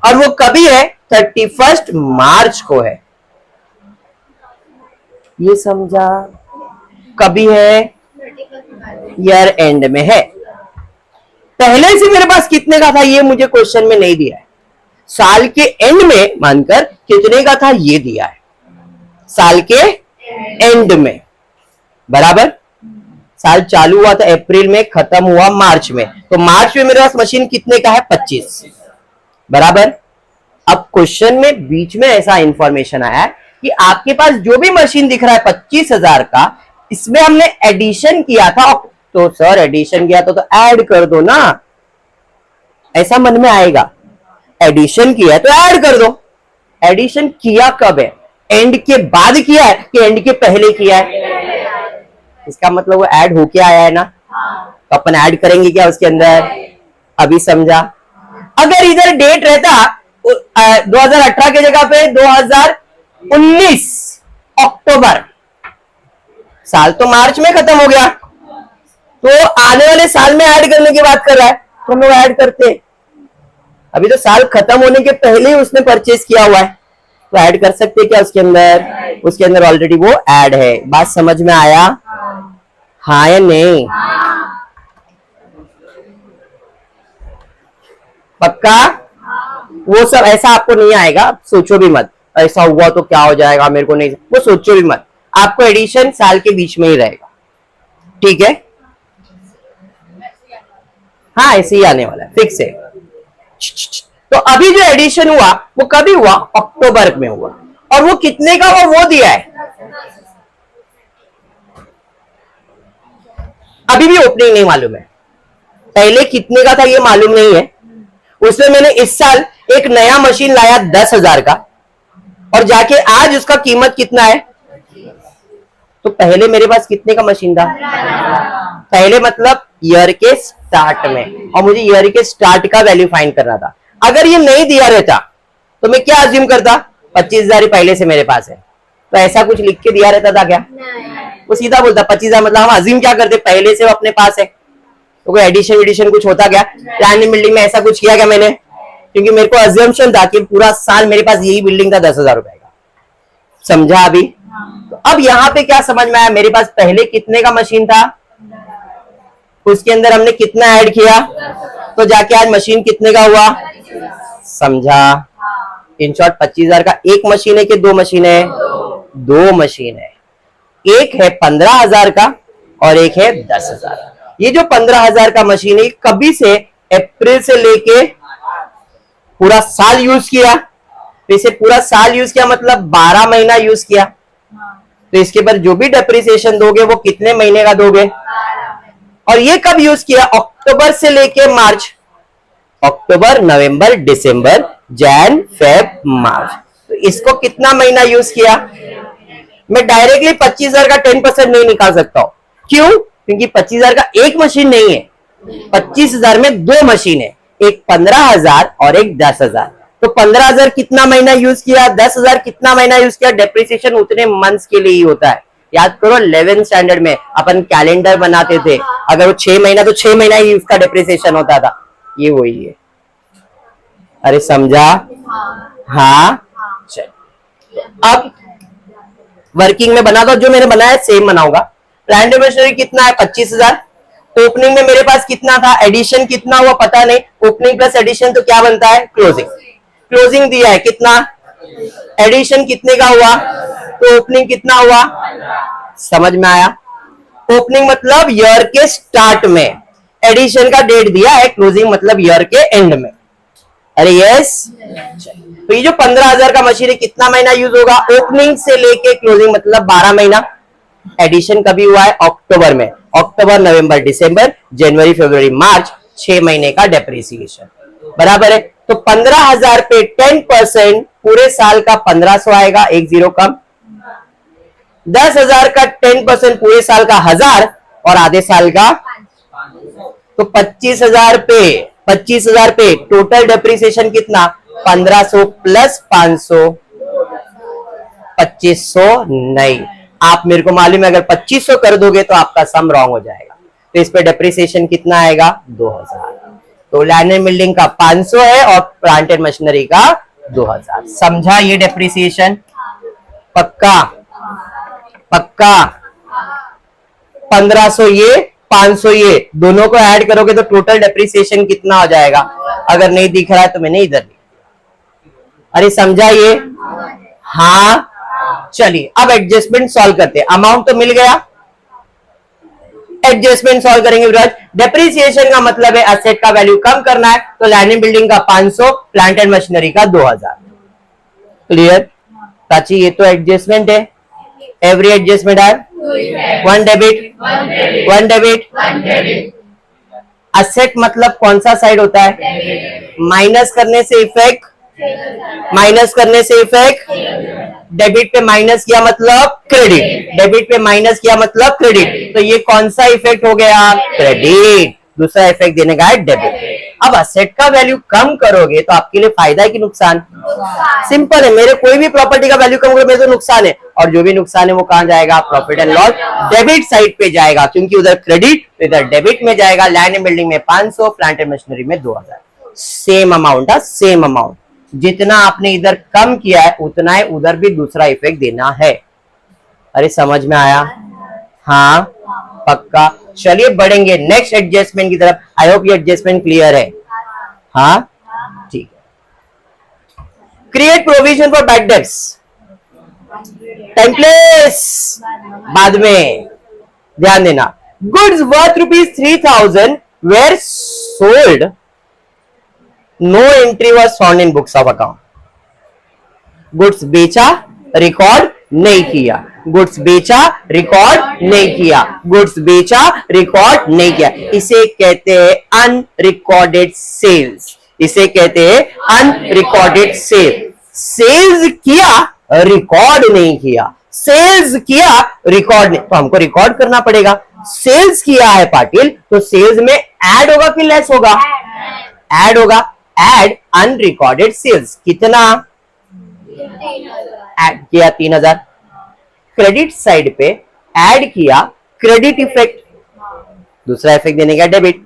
और वो कभी है? 31 मार्च को है। ये समझा? कभी है? ईयर एंड में है। पहले से मेरे पास कितने का था ये मुझे क्वेश्चन में नहीं दिया है, साल के एंड में मानकर कितने का था ये दिया है, साल के एंड में, बराबर? साल चालू हुआ था अप्रैल में, खत्म हुआ मार्च में, तो मार्च में मेरे पास मशीन कितने का है? 25, बराबर? अब क्वेश्चन में बीच में ऐसा इंफॉर्मेशन आया है कि आपके पास जो भी मशीन दिख रहा है 25,000 का, इसमें हमने एडिशन किया था, तो सर एडिशन किया तो ऐड कर दो ना, ऐसा मन में आएगा। एडिशन किया तो ऐड कर दो। एडिशन किया कब है? एंड के बाद किया है कि एंड के पहले किया है? इसका मतलब वो ऐड होके आया है ना, तो अपन ऐड करेंगे क्या उसके अंदर? अभी समझा? अगर इधर डेट रहता 2018 के जगह पे 2019 अक्टूबर, साल तो मार्च में खत्म हो गया, तो आने वाले साल में ऐड करने की बात कर रहा है, तो हम लोग ऐड करते। अभी तो साल खत्म होने के पहले ही उसने परचेज किया हुआ है, तो ऐड कर सकते क्या उसके अंदर? उसके अंदर ऑलरेडी वो ऐड है। बात समझ में आया? हाँ या नहीं? पक्का? वो सब ऐसा आपको नहीं आएगा, सोचो भी मत ऐसा हुआ तो क्या हो जाएगा, मेरे को नहीं, वो सोचो भी मत, आपको एडिशन साल के बीच में ही रहेगा, ठीक है? हाँ, ऐसे ही आने वाला है, फिक्स है। तो अभी जो एडिशन हुआ वो कभी हुआ? अक्टूबर में हुआ, और वो कितने का वो दिया है। अभी भी ओपनिंग नहीं मालूम है, पहले कितने का था ये मालूम नहीं है। उसमें मैंने इस साल एक नया मशीन लाया 10,000 का, और जाके आज उसका कीमत कितना है? तो पहले मेरे पास कितने का मशीन था? पहले मतलब ईयर के स्टार्ट में, और मुझे ईयर के स्टार्ट का वैल्यू फाइंड करना था। अगर ये नहीं दिया रहता तो मैं क्या अज्यूम करता? 25,000 पहले से मेरे पास है, तो ऐसा कुछ लिख के दिया रहता था क्या? वो सीधा बोलता 25,000, मतलब हम अजीम क्या करते पहले से वो अपने पास है, तो कोई एडिशन वेडिशन कुछ होता क्या? प्लान एंड बिल्डिंग में ऐसा कुछ किया क्या मैंने? क्योंकि मेरे को अजम्पशन था कि पूरा साल मेरे पास यही बिल्डिंग था 10,000 रुपए का। समझा अभी? तो अब यहाँ पे क्या समझ में आया, मेरे पास पहले कितने का मशीन था, उसके अंदर हमने कितना ऐड किया, तो जाके आज मशीन कितने का हुआ। समझा? इन शॉर्ट 25,000 का एक मशीन है कि दो मशीन है? दो मशीन है। एक है 15,000 का और एक है 10,000। ये जो 15,000 का मशीन है कभी से, अप्रैल से लेके पूरा साल यूज किया, तो इसे पूरा साल यूज किया मतलब 12 महीना यूज किया, तो इसके बाद जो भी डेप्रिसिएशन दोगे वो कितने महीने का दोगे? और ये कब यूज किया? अक्टूबर से लेके मार्च, अक्टूबर नवंबर दिसंबर जैन फेब मार्च, तो इसको कितना महीना यूज किया? मैं डायरेक्टली 25,000 का 10% नहीं निकाल सकता हूं। क्यों? क्योंकि 25,000 का एक मशीन नहीं है, 25,000 में दो मशीन है, एक 15,000 और एक 10,000। तो 15,000 कितना महीना यूज किया, 10,000 कितना महीना यूज किया? डेप्रिसिएशन उतने मंथ्स के लिए ही होता है। याद करो 11th स्टैंडर्ड में अपन कैलेंडर बनाते थे, अगर वो 6 महीना तो 6 महीना ही उसका डेप्रिसिएशन होता था। ये वही है। अरे समझा? हाँ चल, अब वर्किंग में बना दो, जो मैंने बनाया सेम बनाऊंगा। प्लांट एंड मशीनरी कितना है? 25,000। ओपनिंग में मेरे पास कितना था, एडिशन कितना हुआ पता नहीं, ओपनिंग प्लस एडिशन तो क्या बनता है? क्लोजिंग। क्लोजिंग दिया है कितना, एडिशन कितने का हुआ, तो ओपनिंग कितना हुआ? समझ में आया? ओपनिंग मतलब ईयर के स्टार्ट में, एडिशन का डेट दिया है, क्लोजिंग मतलब ईयर के एंड में। अरे यस। तो ये जो 15,000 का मशीन है कितना महीना यूज होगा? ओपनिंग से लेके क्लोजिंग मतलब 12 महीना। एडिशन कभी हुआ है? अक्टूबर में, अक्टूबर नवंबर दिसंबर जनवरी फरवरी मार्च, 6 महीने का डेप्रिसिएशन। बराबर है? तो 15,000 पे 10% पूरे साल का 1,500 आएगा, एक जीरो कम। 10,000 का 10% पूरे साल का 1,000 और आधे साल का, तो 25,000 पे टोटल डेप्रिसिएशन कितना? 1,500 प्लस 500, 2,500 नहीं। आप मेरे को मालूम है अगर 2,500 कर दोगे तो आपका सम रॉन्ग हो जाएगा, तो इस पे डेप्रिसिएशन कितना आएगा? 2,000। तो लैंड एंड बिल्डिंग का 500 है और प्लांट एंड मशीनरी का 2,000। समझा ये डेप्रिसिएशन? पक्का? पक्का? 1,500 ये 500 ये दोनों को ऐड करोगे तो टोटल डेप्रिसिएशन कितना हो जाएगा? अगर नहीं दिख रहा है तो मैंने इधर लिखा। अरे समझा ये? हाँ चलिए अब एडजस्टमेंट सॉल्व करते हैं। अमाउंट तो मिल गया, एडजस्टमेंट सॉल्व करेंगे विराज। डेप्रिसिएशन का मतलब है एसेट का वैल्यू कम करना है, तो लैंड एंड बिल्डिंग का 500, प्लांट एंड मशीनरी का 2,000। क्लियर? प्राची ये तो एडजस्टमेंट है, एवरी एडजस्टमेंट है one debit, one debit. Asset मतलब कौन सा साइड होता है? माइनस करने से इफेक्ट, माइनस करने से इफेक्ट। डेबिट पे माइनस किया मतलब क्रेडिट, डेबिट पे माइनस किया मतलब क्रेडिट, तो ये कौन सा इफेक्ट हो गया? क्रेडिट। दूसरा इफेक्ट देने का है डेबिट। अब असेट का वैल्यू कम करोगे तो आपके लिए फायदा है कि नुकसान? सिंपल है, मेरे कोई भी प्रॉपर्टी का वैल्यू कम करोगे मेरे तो नुकसान है, और जो भी नुकसान है वो कहां जाएगा? Profit and loss debit side पे जाएगा, क्योंकि उधर क्रेडिट तो इधर डेबिट में जाएगा। लैंड एंड बिल्डिंग में 500, प्लांट एंड मशीनरी में 2,000। सेम अमाउंट है, सेम अमाउंट। जितना आपने इधर कम किया है उतना है उधर भी दूसरा इफेक्ट देना है। अरे समझ में आया? हाँ पक्का। चलिए बढ़ेंगे नेक्स्ट एडजस्टमेंट की तरफ। आई होप ये एडजस्टमेंट क्लियर है। हाँ ठीक है। Create provision for bad debts, templates बाद में, ध्यान देना। Goods worth ₹3,000 were sold, no entry was found in books of account. Goods बेचा, रिकॉर्ड नहीं किया, गुड्स बेचा, रिकॉर्ड नहीं किया, गुड्स बेचा, रिकॉर्ड नहीं किया, इसे कहते हैं अनरिकॉर्डेड सेल्स। इसे कहते हैं अनरिकॉर्डेड सेल। सेल्स किया, रिकॉर्ड नहीं किया, सेल्स किया, रिकॉर्ड नहीं, तो हमको रिकॉर्ड करना पड़ेगा। सेल्स किया है पाटिल, तो सेल्स में ऐड होगा कि लेस होगा? ऐड होगा। ऐड अनरिकॉर्डेड सेल्स कितना? ऐड किया 3,000, क्रेडिट साइड पे ऐड किया क्रेडिट इफेक्ट, दूसरा इफेक्ट देने का डेबिट।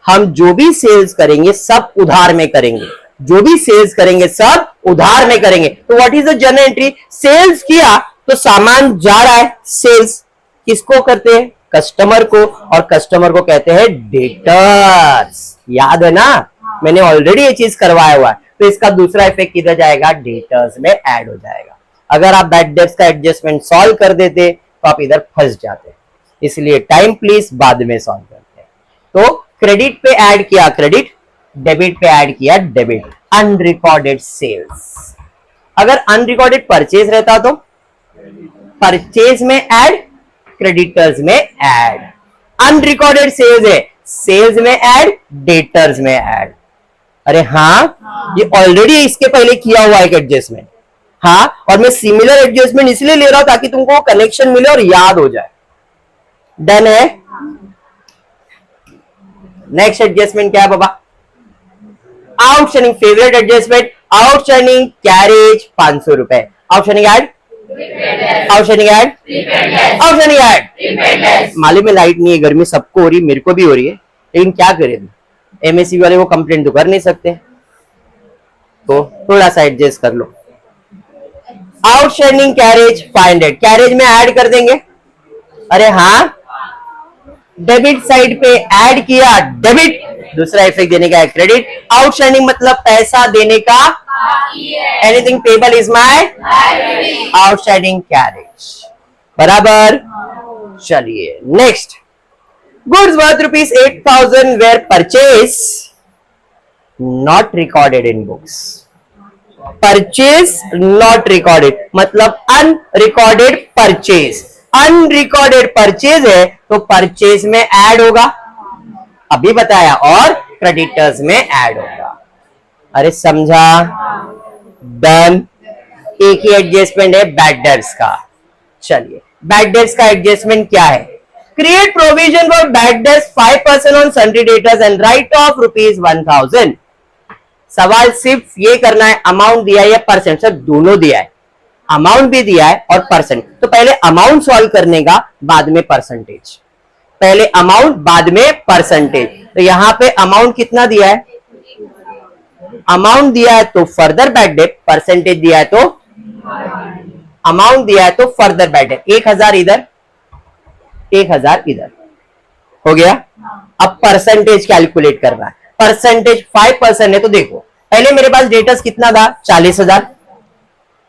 हम जो भी सेल्स करेंगे सब उधार में करेंगे, जो भी सेल्स करेंगे सब उधार में करेंगे। तो what is the journal entry? Sales किया तो सामान जा रहा है, सेल्स किसको करते हैं? कस्टमर को, और कस्टमर को कहते हैं डेटर्स। याद है ना, मैंने ऑलरेडी ये चीज करवाया हुआ है। तो इसका दूसरा इफेक्ट किधर जाएगा? डेटर्स में ऐड हो जाएगा। अगर आप बैड डेट्स का एडजस्टमेंट सॉल्व कर देते तो आप इधर फंस जाते, इसलिए टाइम प्लीज बाद में सॉल्व करते हैं। तो क्रेडिट पे ऐड किया क्रेडिट, डेबिट पे ऐड किया डेबिट, अनरिकॉर्डेड सेल्स। अगर अनरिकॉर्डेड परचेज रहता तो परचेज में ऐड, क्रेडिटर्स में ऐड। अनरिकॉर्डेड सेल्स है, सेल्स में ऐड, डेटर्स में ऐड। अरे हाँ, ये ऑलरेडी इसके पहले किया हुआ एक एडजस्टमेंट। हाँ, और मैं सिमिलर एडजस्टमेंट इसलिए ले रहा हूं ताकि तुमको कनेक्शन मिले और याद हो जाए। डन है। नेक्स्ट एडजस्टमेंट क्या है बाबा? Outstanding favourite adjustment, outstanding carriage 500 रुपए, outstanding add, outstanding add, outstanding add. मालूम में लाइट नहीं है, गर्मी सबको हो रही है, मेरे को भी हो रही है, लेकिन क्या करें, एमएससी वाले वो कंप्लेंट तो कर नहीं सकते, तो थोड़ा सा एडजस्ट कर लो। आउटस्टैंडिंग कैरेज 500, कैरेज में ऐड कर देंगे। अरे हाँ, डेबिट साइड पे ऐड किया डेबिट, दूसरा इफेक्ट देने का है क्रेडिट। आउटस्टैंडिंग मतलब पैसा देने का, anything payable is my outstanding carriage, बराबर। चलिए next, goods worth ₹8,000 were purchase not recorded in books. Purchase not recorded मतलब अनरिकॉर्डेड परचेज। अनरिकॉर्डेड परचेज है तो परचेज में ऐड होगा, अभी बताया, और क्रेडिटर्स में ऐड होगा। अरे समझा? डन। एक ही एडजस्टमेंट है बैड डेट्स का। चलिए, बैड डेट्स का एडजस्टमेंट क्या है? Create provision for bad debts 5% on sundry debtors and write of ₹1,000। सवाल सिर्फ ये करना है, अमाउंट दिया है या परसेंट? सर दोनों दिया है, अमाउंट भी दिया है और परसेंट। तो पहले अमाउंट सॉल्व करने का, बाद में परसेंटेज। पहले अमाउंट, बाद में परसेंटेज। तो यहां पे अमाउंट कितना दिया है? अमाउंट दिया है तो फर्दर बैड डेट, परसेंटेज दिया है तो अमाउंट दिया है तो फर्दर बैड डेट। 1,000 इधर, 1,000 इधर, हो गया। अब परसेंटेज कैलकुलेट करना है। परसेंटेज 5% है तो देखो, पहले मेरे पास डेटर्स कितना था? 40,000,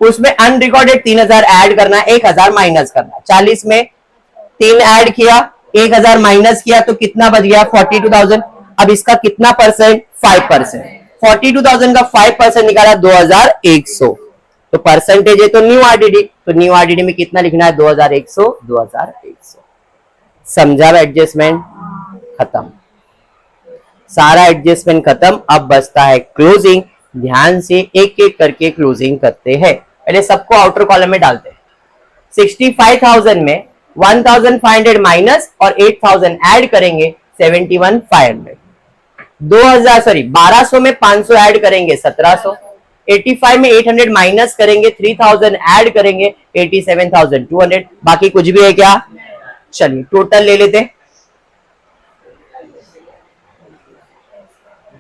उसमें अनरिकॉर्डेड 3,000 ऐड करना, 1,000 माइनस करना। 40 में 3 ऐड किया, 1,000 माइनस किया तो कितना बच गया? 42,000। अब इसका कितना परसेंट? 5%। 42,000 का 5% निकाला 2,100। तो परसेंटेज है तो न्यू आरडीडी, तो न्यू आरडीडी में कितना लिखना है? 2,100, 2,100। समझा? एडजस्टमेंट खत्म, सारा एडजस्टमेंट खत्म। अब बचता है क्लोजिंग। ध्यान से एक एक करके क्लोजिंग करते हैं। पहले सबको आउटर कॉलम में डालते हैं। 65,000 में 1,500 माइनस और 8,000 ऐड करेंगे, 71,500। 1200 में 500 ऐड करेंगे, 1,700। 85 में 800 माइनस करेंगे, 3,000 ऐड करेंगे, 87,200। बाकी कुछ भी है क्या? चलिए टोटल ले लेते हैं।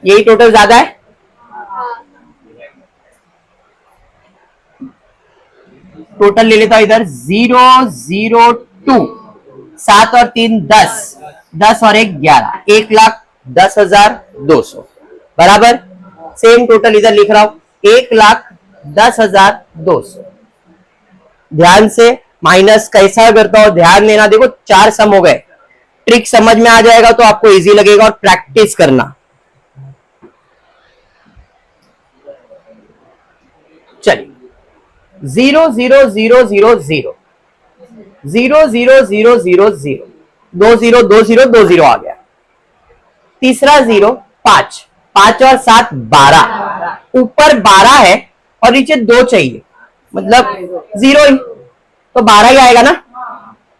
यही टोटल ज्यादा है? टोटल ले लेता हूं इधर 002, 7 और 3 10, 10 और 1 11, 1,10,200 बराबर। सेम टोटल इधर लिख रहा हूं 1,10,200। ध्यान से माइनस कैसा करता हूं ध्यान देना। देखो 4 सम हो गए, ट्रिक समझ में आ जाएगा तो आपको इजी लगेगा और प्रैक्टिस करना। चलिए 0,0,0,0,0, 0,0,0,0,0, 2,0,2,0,2,0 आ गया। तीसरा 0 5, 5 और 7 12, ऊपर 12 है और नीचे 2 चाहिए, मतलब 0 ही, तो 12 ही आएगा ना।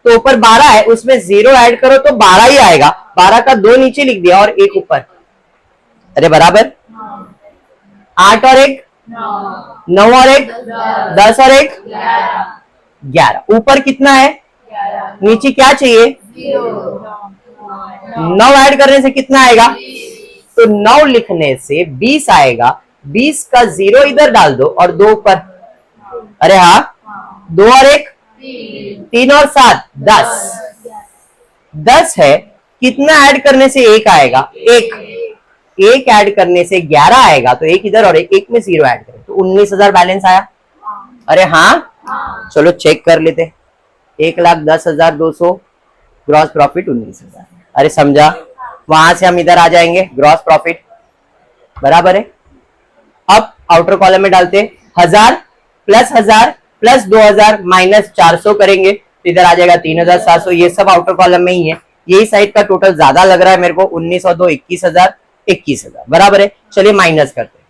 तो ऊपर 12 है, उसमें 0 ऐड करो तो 12 ही आएगा। 12 का 2 नीचे लिख दिया और 1 ऊपर। अरे बराबर। 8 और 1 9 और 1 10 और 1 11। ऊपर कितना है, नीचे क्या चाहिए, 9 ऐड करने से कितना आएगा, तो 9 लिखने से 20 आएगा। 20 का 0 इधर डाल दो और 2 ऊपर। अरे हाँ, 2 और 1 3 और 7 10। 10 है, कितना ऐड करने से 1 आएगा, 1 ऐड करने से 11 आएगा। तो 1 इधर और 1 में 0 ऐड करें तो 19,000 बैलेंस आया। अरे हाँ, चलो चेक कर लेते। 1,10,200 ग्रॉस प्रॉफिट 19,000। अरे समझा, वहां से हम इधर आ जाएंगे, ग्रॉस प्रॉफिट बराबर है। अब आउटर कॉलम में डालते 1000 प्लस 2000 माइनस 400 करेंगे तो इधर आ जाएगा 3,700। ये सब आउटर कॉलम में ही है। यही साइड का टोटल ज्यादा लग रहा है मेरे को, 19 और 2 21,000 बराबर है। चलिए माइनस करते हैं,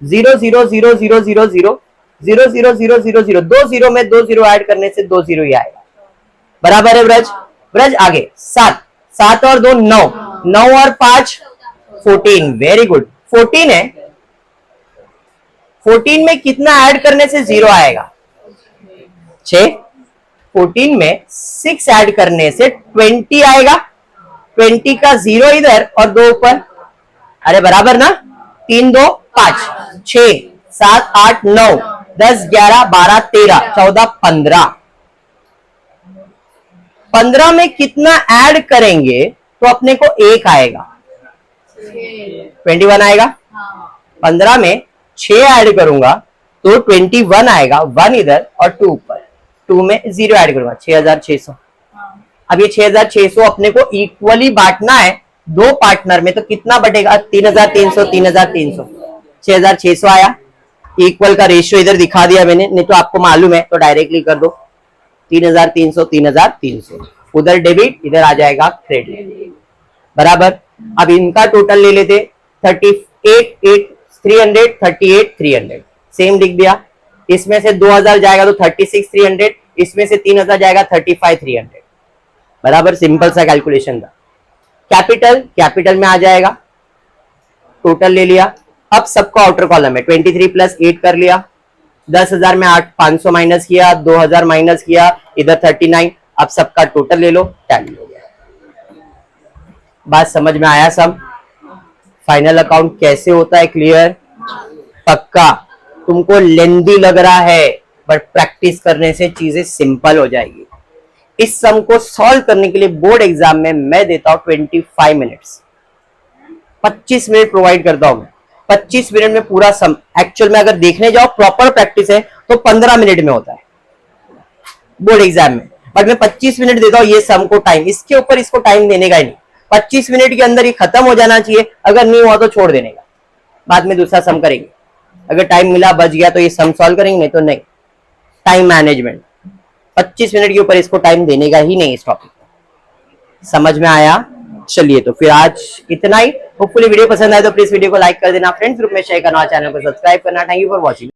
0 0 0 0 0 0 0 0 0 0 0 0 2 0 में 2 0 ऐड करने से 2 0 ही आएगा। बराबर है ब्रज। ब्रज आगे 7 और 2 9, 9 और 5 14। वेरी गुड, 14 है। 14 में कितना ऐड करने से 0 आएगा, 6। 14 में 6 ऐड करने से 20 आएगा। 20 का 0 इधर और 2 ऊपर। अरे बराबर ना, 3 2 5 6 7 8 9 10 11 12 13 14 15। 15 में कितना ऐड करेंगे तो अपने को 1 आएगा, 21 आएगा। 15 में 6 ऐड करूंगा तो 21 आएगा, 1 इधर और 2 ऊपर। 2 में 0 ऐड करूंगा, 6,600। अब ये 6,600 अपने को इक्वली बांटना है 2 पार्टनर में, तो कितना बटेगा, 3,300 3,300 6,600 आया। इक्वल का रेशियो इधर दिखा दिया मैंने, नहीं तो आपको मालूम है तो डायरेक्टली कर दो, 3,300 3,300। उधर डेबिट, इधर आ जाएगा क्रेडिट बराबर। अब इनका टोटल ले लेते, 38,300 सेम लिख दिया। इसमें से 2,000 जाएगा तो 36,300, इसमें से 3,000 जाएगा 35,300 बराबर। सिंपल सा कैलकुलेशन था। कैपिटल में आ जाएगा, टोटल ले लिया। अब सबको आउटर कॉलम में 23 प्लस 8 कर लिया। 10,000 में 500 माइनस किया, 2,000 माइनस किया, इधर 39। अब सबका टोटल ले लो, टैली हो गया। बात समझ में आया सब? फाइनल अकाउंट कैसे होता है क्लियर? पक्का। तुमको लेंदी लग रहा है बट प्रैक्टिस करने से चीजें सिंपल हो जाएगी। इस सम को सॉल्व करने के लिए बोर्ड एग्जाम में मैं देता हूं 25 मिनट्स, 25 मिनट प्रोवाइड करता हूं मैं। 25 मिनट में पूरा सम, एक्चुअल में अगर देखने जाओ प्रॉपर प्रैक्टिस है तो 15 मिनट में होता है बोर्ड एग्जाम में, बट मैं 25 मिनट देता हूं ये सम को टाइम। इसके ऊपर इसको टाइम देने का ही नहीं, 25 मिनट के अंदर ये खत्म हो जाना चाहिए। अगर नहीं हुआ तो छोड़ देने का, बाद में दूसरा सम करेंगे। अगर टाइम मिला बच गया तो ये सम सॉल्व करेंगे, नहीं तो नहीं। टाइम मैनेजमेंट, 25 मिनट के ऊपर इसको टाइम देने का ही नहीं इस टॉपिक। समझ में आया? चलिए तो फिर आज इतना ही। होपफुली वीडियो पसंद आए तो प्लीज वीडियो को लाइक कर देना, फ्रेंड्स ग्रुप में शेयर करना, चैनल को सब्सक्राइब करना। Thank you for watching.